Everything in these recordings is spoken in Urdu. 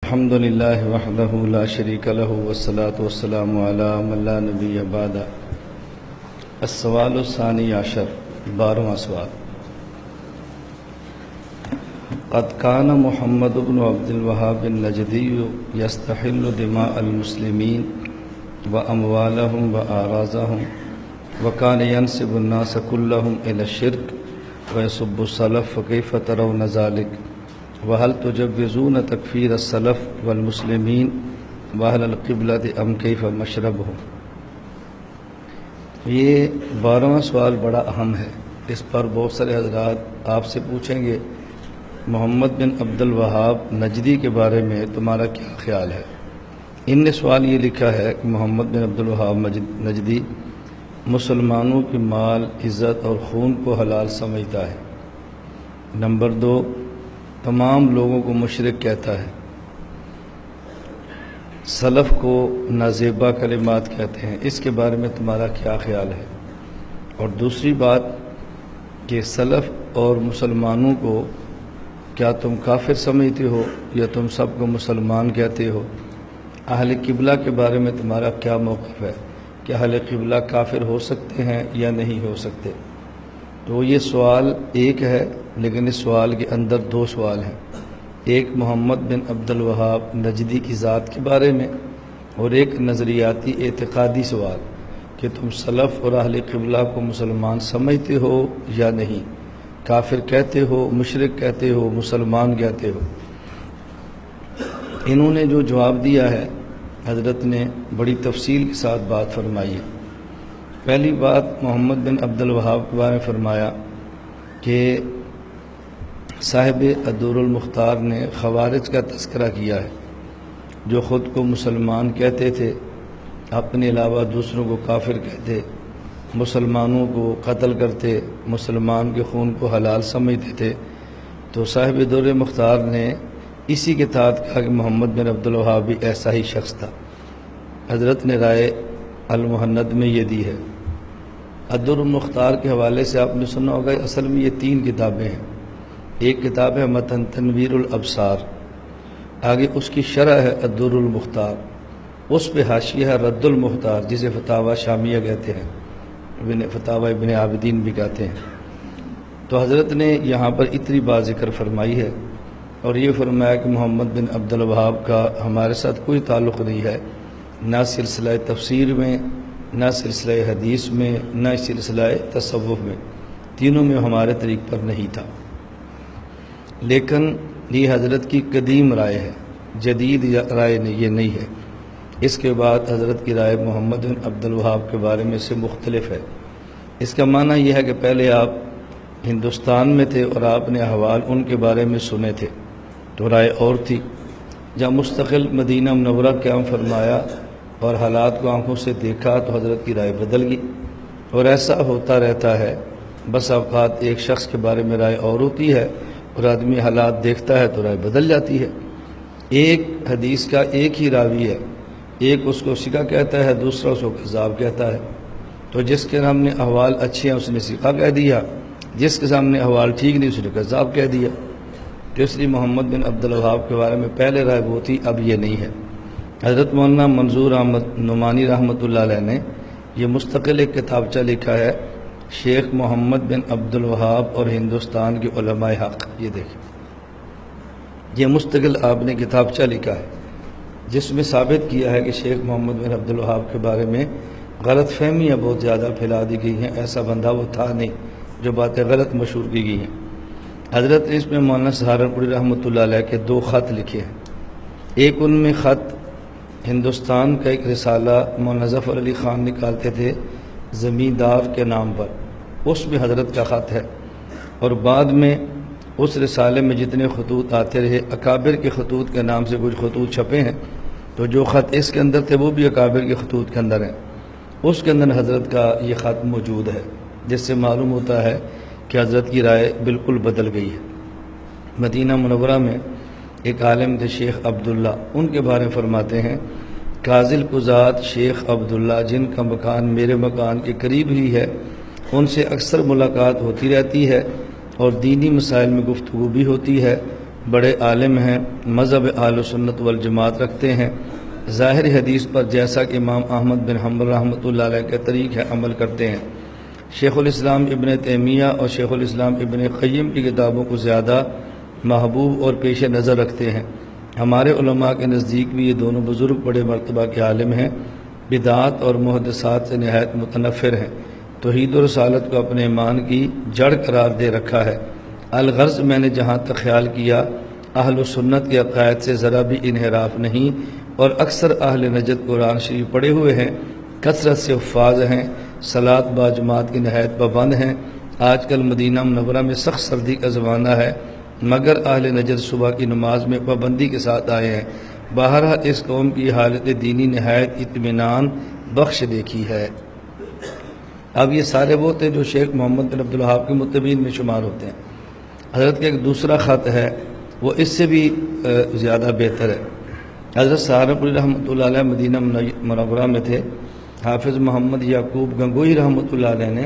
الحمد للہ وحدہ لا شریک لہ والصلاة والسلام علی من لا نبی بعد۔ السوال الثانی عشر، 12واں سوال۔ قد کان محمد بن عبد الوهاب النجدی یستحل دماء المسلمین واموالهم واعراضهم وکان ینسب الناس كلهم الى الشرك ويسب السلف، فكيف ترون ذلك؟ وهل تجوزون تکفیر السلف والمسلمین واہل القبلة ام کیف مشربهم؟ یہ 12واں سوال بڑا اہم ہے۔ اس پر بہت سارے حضرات آپ سے پوچھیں گے محمد بن عبد الوہاب نجدی کے بارے میں تمہارا کیا خیال ہے؟ ان نے سوال یہ لکھا ہے کہ محمد بن عبد الوہاب نجدی مسلمانوں کی مال، عزت اور خون کو حلال سمجھتا ہے۔ نمبر 2، تمام لوگوں کو مشرک کہتا ہے۔ سلف کو نازیبا کلمات کہتے ہیں۔ اس کے بارے میں تمہارا کیا خیال ہے؟ اور دوسری بات کہ سلف اور مسلمانوں کو کیا تم کافر سمجھتے ہو یا تم سب کو مسلمان کہتے ہو؟ اہل قبلہ کے بارے میں تمہارا کیا موقف ہے؟ کہ اہل قبلہ کافر ہو سکتے ہیں یا نہیں ہو سکتے؟ تو یہ سوال ایک ہے، لیکن اس سوال کے اندر 2 سوال ہیں۔ ایک محمد بن عبد الوہاب نجدی کی ذات کے بارے میں، اور ایک نظریاتی اعتقادی سوال کہ تم سلف اور اہل قبلہ کو مسلمان سمجھتے ہو یا نہیں، کافر کہتے ہو، مشرک کہتے ہو، مسلمان کہتے ہو۔ انہوں نے جو جواب دیا ہے حضرت نے بڑی تفصیل کے ساتھ بات فرمائی ہے۔ پہلی بات، محمد بن عبد الوہاب کے بارے میں فرمایا کہ صاحب الدر المختار نے خوارج کا تذکرہ کیا ہے، جو خود کو مسلمان کہتے تھے، اپنے علاوہ دوسروں کو کافر کہتے، مسلمانوں کو قتل کرتے، مسلمان کے خون کو حلال سمجھتے تھے۔ تو صاحب الدر مختار نے اسی کے تحت کہا کہ محمد بن عبد الوہاب بھی ایسا ہی شخص تھا۔ حضرت نے رائے المہند میں یہ دی ہے۔ الدر المختار کے حوالے سے آپ نے سنا ہوگا، اصل میں یہ 3 کتابیں ہیں۔ ایک کتاب ہے متن تنویر الابصار، آگے اس کی شرح ہے الدر المختار، اس پہ حاشیہ ہے رد المختار، جسے فتاوی شامیہ کہتے ہیں، فتاوی ابن عابدین بھی کہتے ہیں۔ تو حضرت نے یہاں پر اتنی بات ذکر فرمائی ہے، اور یہ فرمایا کہ محمد بن عبد الوہاب کا ہمارے ساتھ کوئی تعلق نہیں ہے، نہ سلسلہ تفسیر میں، نہ سلسلہ حدیث میں، نہ سلسلہ تصوف میں، تینوں میں ہمارے طریق پر نہیں تھا۔ لیکن یہ حضرت کی قدیم رائے ہے، جدید رائے یہ نہیں ہے۔ اس کے بعد حضرت کی رائے محمد بن عبد الوہاب کے بارے میں سے مختلف ہے۔ اس کا معنی یہ ہے کہ پہلے آپ ہندوستان میں تھے اور آپ نے احوال ان کے بارے میں سنے تھے، تو رائے اور تھی۔ جب مستقل مدینہ منورہ قیام فرمایا اور حالات کو آنکھوں سے دیکھا تو حضرت کی رائے بدل گئی، اور ایسا ہوتا رہتا ہے۔ بس اوقات ایک شخص کے بارے میں رائے اور ہوتی ہے، اور آدمی حالات دیکھتا ہے تو رائے بدل جاتی ہے۔ ایک حدیث کا ایک ہی راوی ہے، ایک اس کو ثقہ کہتا ہے، دوسرا اس کو کذاب کہتا ہے۔ تو جس کے سامنے احوال اچھے ہیں اس نے ثقہ کہہ دیا، جس کے سامنے احوال ٹھیک نہیں اس نے کذاب کہہ دیا۔ تو اس لیے محمد بن عبد الوہاب کے بارے میں پہلے رائے وہ تھی، اب یہ نہیں ہے۔ حضرت مولانا منظور احمد نعمانی رحمۃ اللہ علیہ نے یہ مستقل ایک کتابچہ لکھا ہے، شیخ محمد بن عبد الوہاب اور ہندوستان کے علماء حق۔ یہ دیکھیں، یہ مستقل آپ نے کتابچہ لکھا ہے، جس میں ثابت کیا ہے کہ شیخ محمد بن عبد الوہاب کے بارے میں غلط فہمیاں بہت زیادہ پھیلا دی گئی ہیں، ایسا بندہ وہ تھا نہیں، جو باتیں غلط مشہور کی گئی ہیں۔ حضرت نے اس میں مولانا سہارنپوری رحمۃ اللہ علیہ کے 2 خط لکھے ہیں۔ ایک ان میں خط ہندوستان کا ایک رسالہ مولانا ظفر علی خان نکالتے تھے زمیندار کے نام پر، اس میں حضرت کا خط ہے، اور بعد میں اس رسالے میں جتنے خطوط آتے رہے، اکابر کے خطوط کے نام سے کچھ خطوط چھپے ہیں، تو جو خط اس کے اندر تھے وہ بھی اکابر کے خطوط کے اندر ہیں۔ اس کے اندر حضرت کا یہ خط موجود ہے، جس سے معلوم ہوتا ہے کہ حضرت کی رائے بالکل بدل گئی ہے۔ مدینہ منورہ میں ایک عالم تھے شیخ عبداللہ، ان کے بارے میں فرماتے ہیں، کاظل قضات شیخ عبداللہ، جن کا مکان میرے مکان کے قریب ہی ہے، ان سے اکثر ملاقات ہوتی رہتی ہے اور دینی مسائل میں گفتگو بھی ہوتی ہے، بڑے عالم ہیں، مذہب اہل سنت والجماعت رکھتے ہیں، ظاہر حدیث پر جیسا کہ امام احمد بن حنبل رحمۃ اللہ علیہ کے طریق ہے عمل کرتے ہیں۔ شیخ الاسلام ابن تیمیہ اور شیخ الاسلام ابن قیم کی کتابوں کو زیادہ محبوب اور پیش نظر رکھتے ہیں۔ ہمارے علماء کے نزدیک بھی یہ دونوں بزرگ بڑے مرتبہ کے عالم ہیں، بدعات اور محدثات سے نہایت متنفر ہیں، توحید و رسالت کو اپنے ایمان کی جڑ قرار دے رکھا ہے۔ الغرض میں نے جہاں تک خیال کیا، اہل سنت کے عقائد سے ذرا بھی انحراف نہیں، اور اکثر اہل نجد قرآن شریف پڑھے ہوئے ہیں، کثرت سے حفاظ ہیں، صلاۃ باجماعت کی نہایت پابند ہیں۔ آج کل مدینہ منورہ میں سخت سردی کا زمانہ ہے، مگر اہل نجد صبح کی نماز میں پابندی کے ساتھ آئے ہیں۔ بہرحال اس قوم کی حالت دینی نہایت اطمینان بخش دیکھی ہے۔ اب یہ سارے وہ تھے جو شیخ محمد بن عبدالوہاب کے متبعین میں شمار ہوتے ہیں۔ حضرت کا ایک دوسرا خط ہے، وہ اس سے بھی زیادہ بہتر ہے۔ حضرت سہارنپوری رحمۃ اللہ علیہ مدینہ منورہ میں تھے۔ حافظ محمد یعقوب گنگوئی رحمۃ اللہ علیہ نے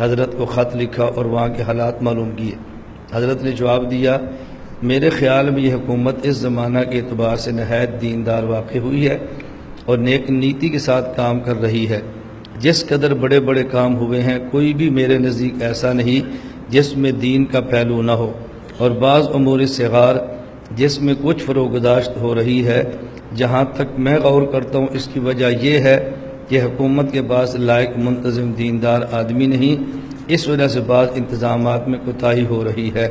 حضرت کو خط لکھا اور وہاں کے حالات معلوم کیے۔ حضرت نے جواب دیا، میرے خیال میں یہ حکومت اس زمانہ کے اعتبار سے نہایت دیندار واقع ہوئی ہے اور نیک نیتی کے ساتھ کام کر رہی ہے۔ جس قدر بڑے بڑے کام ہوئے ہیں، کوئی بھی میرے نزدیک ایسا نہیں جس میں دین کا پہلو نہ ہو، اور بعض امور صغار جس میں کچھ فروگزاشت ہو رہی ہے۔ جہاں تک میں غور کرتا ہوں، اس کی وجہ یہ ہے کہ حکومت کے پاس لائق منتظم دیندار آدمی نہیں، اس وجہ سے بعض انتظامات میں کوتاہی ہو رہی ہے۔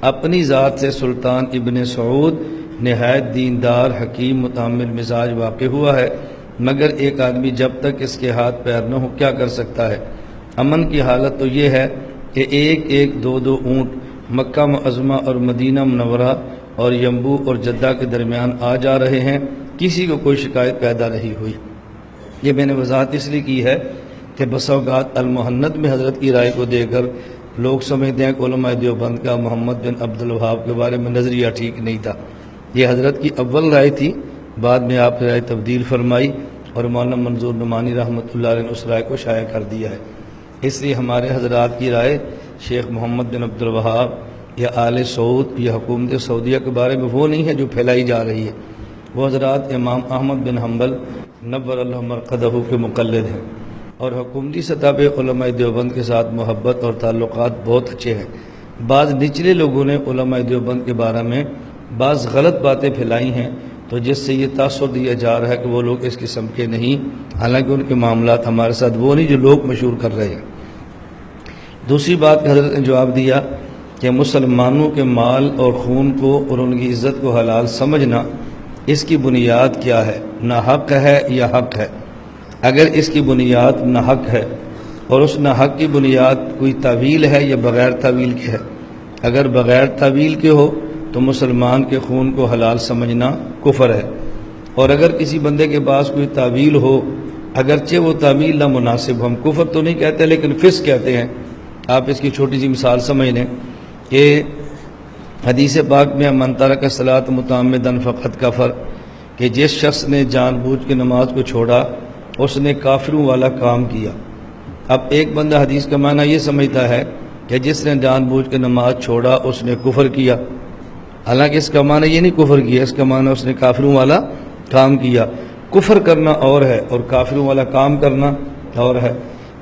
اپنی ذات سے سلطان ابن سعود نہایت دیندار، حکیم، متحمل مزاج واقع ہوا ہے، مگر ایک آدمی جب تک اس کے ہاتھ پیر نہ ہو کیا کر سکتا ہے؟ امن کی حالت تو یہ ہے کہ ایک ایک دو دو اونٹ مکہ معظمہ اور مدینہ منورہ اور یمبو اور جدہ کے درمیان آ جا رہے ہیں، کسی کو کوئی شکایت پیدا نہیں ہوئی۔ یہ میں نے وضاحت اس لیے کی ہے کہ بسا اوقات المحنت میں حضرت کی رائے کو دے کر لوگ سمجھتے ہیں کہ علماء دیوبند کا محمد بن عبدالوہاب کے بارے میں نظریہ ٹھیک نہیں تھا۔ یہ حضرت کی اول رائے تھی، بعد میں آپ نے رائے تبدیل فرمائی اور مولانا منظور نعمانی رحمۃ اللہ علیہ نے اس رائے کو شائع کر دیا ہے۔ اس لیے ہمارے حضرات کی رائے شیخ محمد بن عبدالوہاب یا آل سعود یا حکومت سعودیہ کے بارے میں وہ نہیں ہے جو پھیلائی جا رہی ہے۔ وہ حضرات امام احمد بن حنبل نور اللہ مرقدہ کے مقلد ہیں، اور حکومتی سطح پہ علماء دیوبند کے ساتھ محبت اور تعلقات بہت اچھے ہیں۔ بعض نچلے لوگوں نے علماء دیوبند کے بارے میں بعض غلط باتیں پھیلائی ہیں، تو جس سے یہ تاثر دیا جا رہا ہے کہ وہ لوگ اس قسم کے نہیں، حالانکہ ان کے معاملات ہمارے ساتھ وہ نہیں جو لوگ مشہور کر رہے ہیں۔ دوسری بات کہ حضرت نے جواب دیا کہ مسلمانوں کے مال اور خون کو اور ان کی عزت کو حلال سمجھنا، اس کی بنیاد کیا ہے؟ نہ حق ہے یا حق ہے؟ اگر اس کی بنیاد نہ حق ہے اور اس نہ حق کی بنیاد کوئی تعویل ہے یا بغیر تعویل کے ہے، اگر بغیر تعویل کے ہو تو مسلمان کے خون کو حلال سمجھنا کفر ہے، اور اگر کسی بندے کے پاس کوئی تعویل ہو، اگرچہ وہ تعویل نامناسب، ہم کفر تو نہیں کہتے لیکن فسق کہتے ہیں۔ آپ اس کی چھوٹی سی مثال سمجھ لیں کہ حدیث پاک میں من ترک الصلاۃ متعمدا فقد کفر، کہ جس شخص نے جان بوجھ کے نماز کو چھوڑا اس نے کافروں والا کام کیا۔ اب ایک بندہ حدیث کا معنی یہ سمجھتا ہے کہ جس نے جان بوجھ کے نماز چھوڑا اس نے کفر کیا، حالانکہ اس کا معنی یہ نہیں کفر کیا، اس کا معنی اس نے کافروں والا کام کیا۔ کفر کرنا اور ہے اور کافروں والا کام کرنا اور ہے۔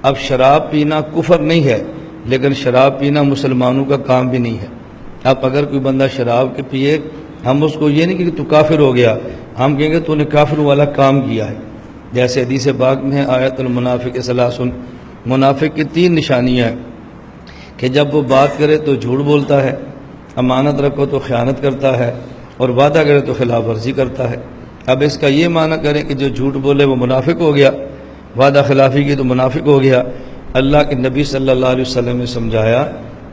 اب شراب پینا کفر نہیں ہے، لیکن شراب پینا مسلمانوں کا کام بھی نہیں ہے۔ اب اگر کوئی بندہ شراب کے پیے، ہم اس کو یہ نہیں کہ تو کافر ہو گیا، ہم کہیں گے تو نے کافروں والا کام کیا ہے۔ جیسے حدیث پاک میں آیت المنافق ثلاث، منافق کی 3 نشانیاں ہیں کہ جب وہ بات کرے تو جھوٹ بولتا ہے، امانت رکھو تو خیانت کرتا ہے، اور وعدہ کرے تو خلاف ورزی کرتا ہے۔ اب اس کا یہ معنی کریں کہ جو جھوٹ بولے وہ منافق ہو گیا، وعدہ خلافی کی تو منافق ہو گیا۔ اللہ کے نبی صلی اللہ علیہ وسلم نے سمجھایا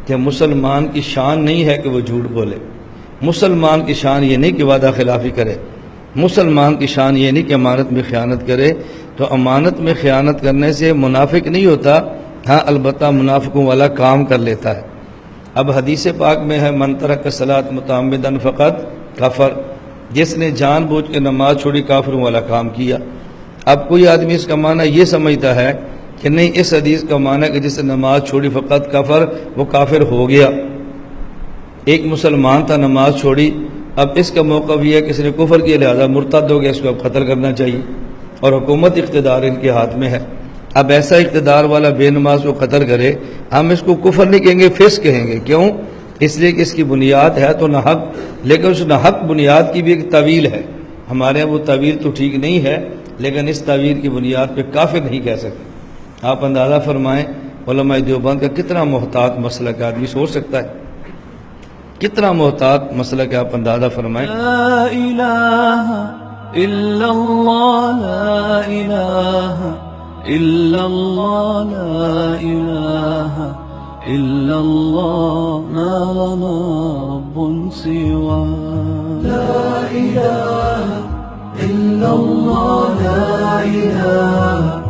کہ مسلمان کی شان نہیں ہے کہ وہ جھوٹ بولے، مسلمان کی شان یہ نہیں کہ وعدہ خلافی کرے، مسلمان کی شان یہ نہیں کہ امانت میں خیانت کرے۔ تو امانت میں خیانت کرنے سے منافق نہیں ہوتا، ہاں البتہ منافقوں والا کام کر لیتا ہے۔ اب حدیث پاک میں ہے من ترک الصلاۃ متعمدا فقد کفر، جس نے جان بوجھ کے نماز چھوڑی کافروں والا کام کیا۔ اب کوئی آدمی اس کا معنی یہ سمجھتا ہے کہ نہیں، اس حدیث کا معنی کہ جس نے نماز چھوڑی فقط کفر، وہ کافر ہو گیا۔ ایک مسلمان تھا، نماز چھوڑی، اب اس کا موقع بھی ہے کہ اس نے کفر کیا، لہٰذا مرتد ہو گیا، اس کو اب قتل کرنا چاہیے، اور حکومت اقتدار ان کے ہاتھ میں ہے۔ اب ایسا اقتدار والا بے نماز کو قتل کرے، ہم اس کو کفر نہیں کہیں گے، فسق کہیں گے۔ کیوں؟ اس لیے کہ اس کی بنیاد ہے تو ناحق، لیکن اس ناحق بنیاد کی بھی ایک تعویل ہے، ہمارے یہاں وہ تعویل تو ٹھیک نہیں ہے، لیکن اس تعویل کی بنیاد پہ کافر نہیں کہہ سکتے۔ آپ اندازہ فرمائیں علماء دیوبند کا کتنا محتاط مسلک ہے، آدمی سوچ سکتا ہے کتنا محتاط مسلک ہے، آپ اندازہ فرمائیں۔ لا الہ الا اللہ، لا الہ الا اللہ، لا الہ الا اللہ، ما لنا رب سوا۔ لا الہ الا اللہ، لا الہ